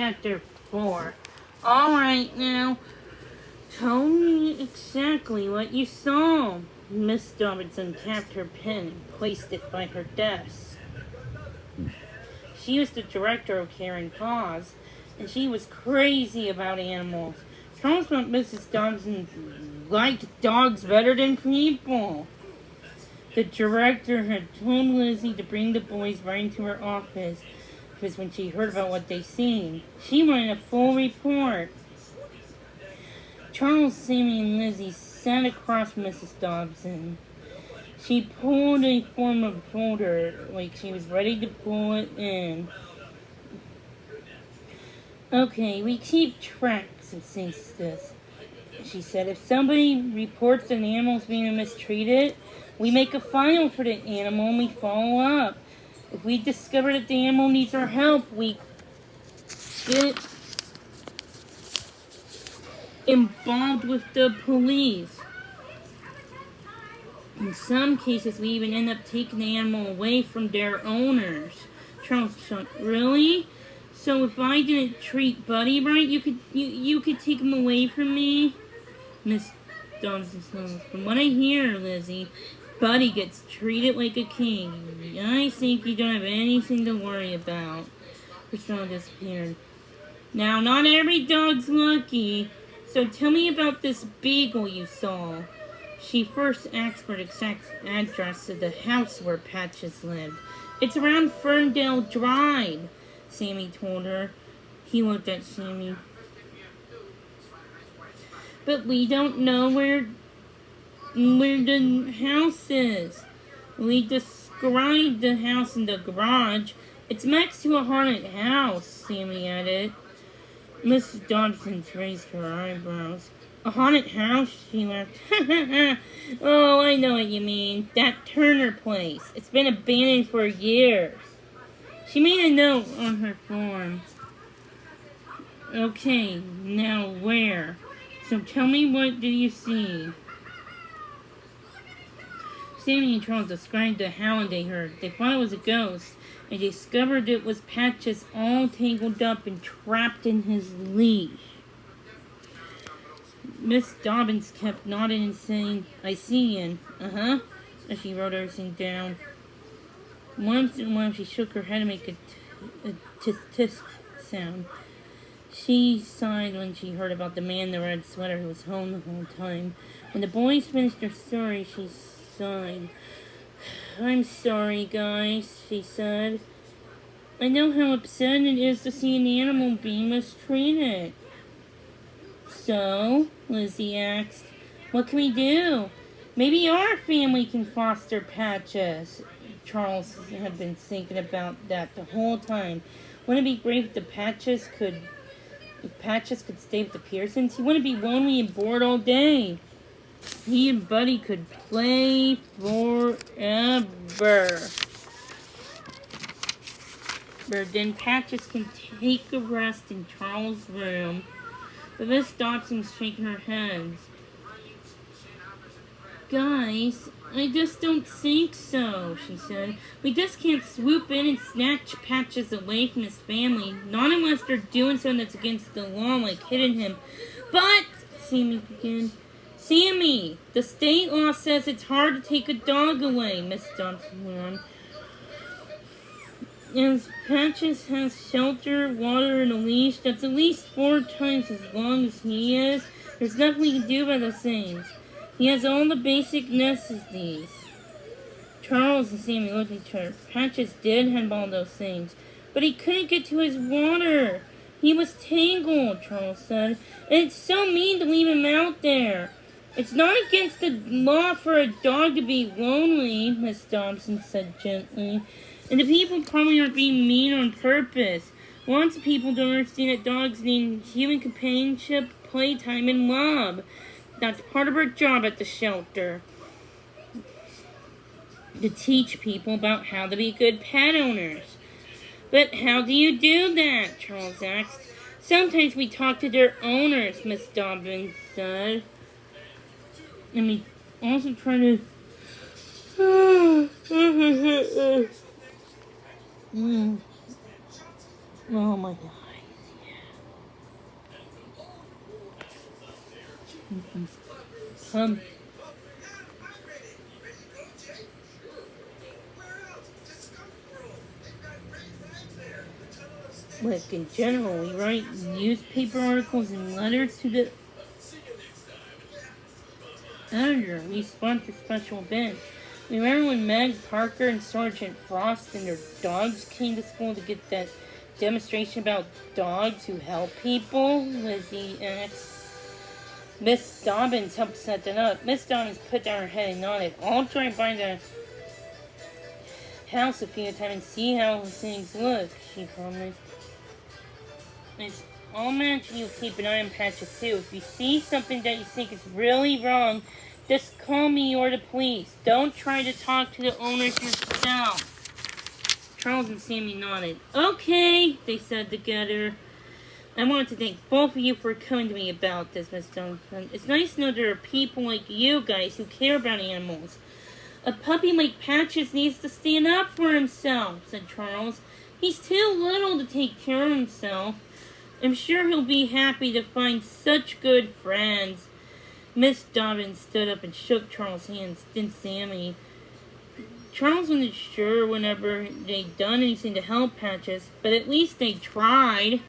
Chapter 4. Alright now, tell me exactly what you saw. Miss Dobinson tapped her pen and placed it by her desk. She was the director of Caring Paws, and she was crazy about animals. Charles thought Mrs. Dobson liked dogs better than people. The director had told Lizzie to bring the boys right into her office because when she heard about what they'd seen, she wanted a full report. Charles, Sammy, and Lizzie sat across Mrs. Dobson. She pulled a form of folder like she was ready to pull it in. Okay, we keep tracks of things, she said. If somebody reports an animal's being mistreated, we make a file for the animal and we follow up. If we discover that the animal needs our help, we get involved with the police. In some cases, we even end up taking the animal away from their owners. Charles said, really? So if I didn't treat Buddy right, you could take him away from me? Miss Dobson said, from what I hear, Lizzie, Buddy gets treated like a king. I think you don't have anything to worry about. Priscilla disappeared. Now, not every dog's lucky, so tell me about this beagle you saw. She first asked for the exact address of the house where Patches lived. It's around Ferndale Drive, Sammy told her. He looked at Sammy. But we don't know where the house is. We described the house in the garage. It's next to a haunted house, Sammy added. Mrs. Dobson raised her eyebrows. A haunted house? She laughed. Oh, I know what you mean. That Turner place. It's been abandoned for years. She made a note on her form. Okay, now where? So tell me, what did you see? Sammy and Charles described the howling they heard. They thought it was a ghost, and discovered it was Patches all tangled up and trapped in his leash. Miss Dobbins kept nodding and saying, I see, and as she wrote everything down. Once in a while she shook her head to make a tisk-tisk sound. She sighed when she heard about the man in the red sweater who was home the whole time. When the boys finished their story, she sighed. I'm sorry, guys, she said. I know how upsetting it is to see an animal being mistreated. So, Lizzie asked, what can we do? Maybe our family can foster Patches. Charles had been thinking about that the whole time. Wouldn't it be great if Patches could stay with the Pearsons? He wouldn't be lonely and bored all day. He and Buddy could play forever. But then Patches can take a rest in Charles' room. But Miss Dobson's shaking her head. Guys, I just don't think so, she said. We just can't swoop in and snatch Patches away from his family. Not unless they're doing something that's against the law, like hitting him. But, Sammy began. Sammy, the state law says it's hard to take a dog away, Miss Dobson went on. As Patches has shelter, water, and a leash that's at least 4 times as long as he is, there's nothing we can do about those things. He has all the basic necessities. Charles and Sammy looked at each other. Patches did have all those things, but he couldn't get to his water. He was tangled, Charles said, and it's so mean to leave him out there. It's not against the law for a dog to be lonely, Miss Dobson said gently. And the people probably aren't being mean on purpose. Lots of people don't understand that dogs need human companionship, playtime, and love. That's part of our job at the shelter. To teach people about how to be good pet owners. But how do you do that? Charles asked. Sometimes we talk to their owners, Miss Dobbins said. And we also try to... Oh my God. Um, like in general, we write newspaper articles and letters to the editor. We sponsor special events. Remember when Meg Parker and Sergeant Frost and their dogs came to school to get that demonstration about dogs who help people? Lizzie asked. Miss Dobbins helped set that up. Miss Dobbins put down her head and nodded. I'll drive by the house a few times and see how things look, she promised. Miss, I'll imagine you'll keep an eye on Patches too. If you see something that you think is really wrong, just call me or the police. Don't try to talk to the owners yourself. Charles and Sammy nodded. Okay, they said together. I want to thank both of you for coming to me about this, Miss Johnson. It's nice to know there are people like you guys who care about animals. A puppy like Patches needs to stand up for himself, said Charles. He's too little to take care of himself. I'm sure he'll be happy to find such good friends. Miss Dobbins stood up and shook Charles' hands, then Sammy. Charles wasn't sure whenever they'd done anything to help Patches, but at least they tried.